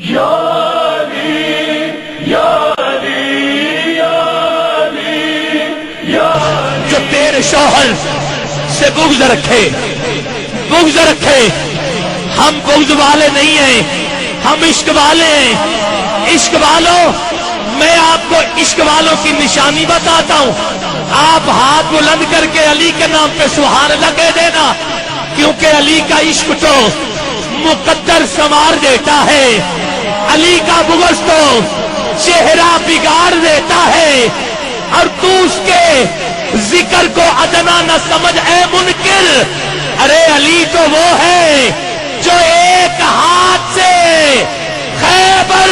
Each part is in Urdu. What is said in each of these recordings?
جو تیرے شوہر سے بغض رکھے ہم بغض والے نہیں ہیں، ہم عشق والے ہیں۔ عشق والوں، میں آپ کو عشق والوں کی نشانی بتاتا ہوں، آپ ہاتھ بلند کر کے علی کے نام پہ سبحان اللہ کہہ دینا، کیونکہ علی کا عشق تو مقدر سنوار دیتا ہے، علی کا بغض تو چہرہ بگاڑ دیتا ہے۔ اور تو اس کے ذکر کو ادنا نہ سمجھ اے منکر، ارے علی تو وہ ہے جو ایک ہاتھ سے خیبر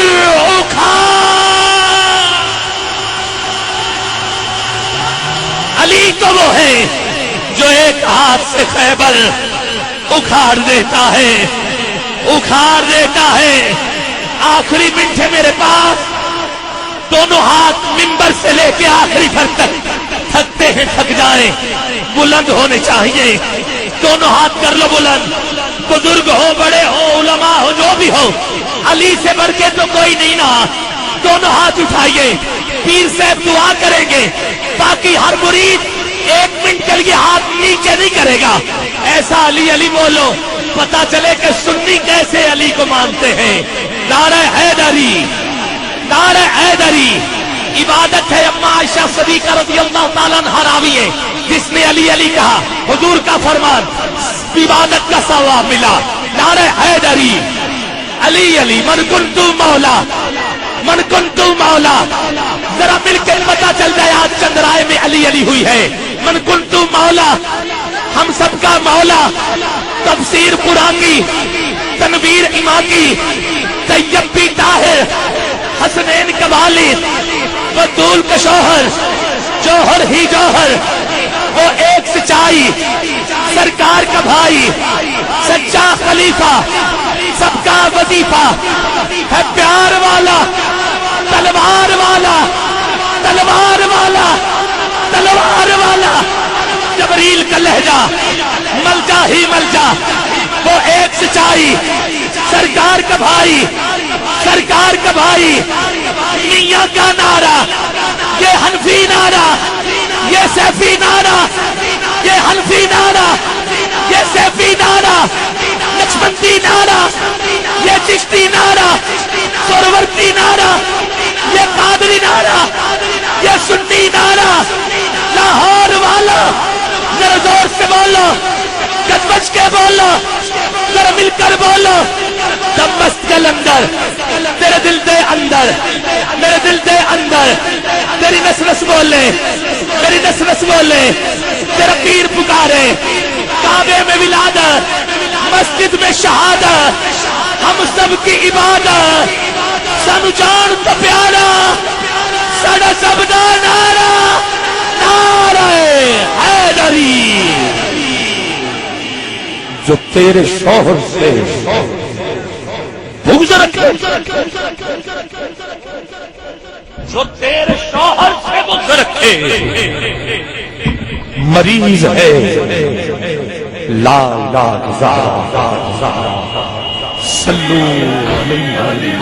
علی تو وہ ہے جو ایک ہاتھ سے خیبر اکھاڑ دیتا ہے۔ آخری منٹ ہے میرے پاس، دونوں ہاتھ منبر سے لے کے آخری پھر تک تھکتے ہیں تھک جائیں، بلند ہونے چاہیے، دونوں ہاتھ کر لو بلند، بزرگ ہو بڑے ہو علماء ہو جو بھی ہو، علی سے بڑھ کے تو کوئی نہیں نا، دونوں ہاتھ اٹھائیے، پیر صاحب دعا کریں گے، باقی ہر مرید ایک منٹ کے لیے ہاتھ نیچے نہیں کرے گا، ایسا علی علی بولو، پتا چلے کہ سنی کیسے علی کو مانتے ہیں۔ نعرہ حیدری، نعرہ حیدری عبادت ہے۔ اما عائشہ صدیقہ رضی اللہ تعالیٰ عنہا راوی ہے جس نے علی علی کہا، حضور کا فرمان، عبادت کا ثواب ملا۔ نعرہ حیدری، علی علی، من کنتو مولا، من کنتو مولا، ذرا مل کے پتا چل جائے آج چندرائے میں علی علی ہوئی ہے۔ من کنتو مولا، ہم سب کا مولا، تفسیر قرآن کی، تنویر امام کی، طیب بھی طاہر، حسنین کا والد، بدول کا شوہر، جوہر ہی جوہر، وہ ایک سچائی، سرکار کا بھائی، سچا خلیفہ، سب کا وظیفہ ہے، پیار والا، تلوار والا، تلوار والا، تلوار والا، جبریل کا لہجہ، ملجا ہی ملجا، وہ ایک سچائی، سرکار کا بھائی، سرکار کا بھائی، میاں کا نعرہ، یہ حنفی نعرہ، یہ سیفی نعرہ، یہ حنفی نعرہ، یہ سیفی نعرہ، نقشبندی نعرہ، یہ چشتی نعرہ، سورورتی نعرہ، یہ قادری نعرہ، یہ سنی نعرہ، لاہور والا ذرا زور سے بولو، گج بج کے بولو، ذرا مل کر بولو، دمست کلندر، تیرے دل دے اندر، میرے دل دے اندر، تیری نس نس بولے، میری نس نس بولے، تیرا پیر پکارے، کعبے میں ولادت، مسجد میں شہادت، ہم سب کی عبادت، سانو جان تو پیارا، ساڈا سب دا نعرہ، نعرہ حیدری۔ جو تیرے شوہر سے بغض رکھے، جو تیرے شوہر سے بغض رکھے، مریض ہے، لا لا زہرا، صلو علی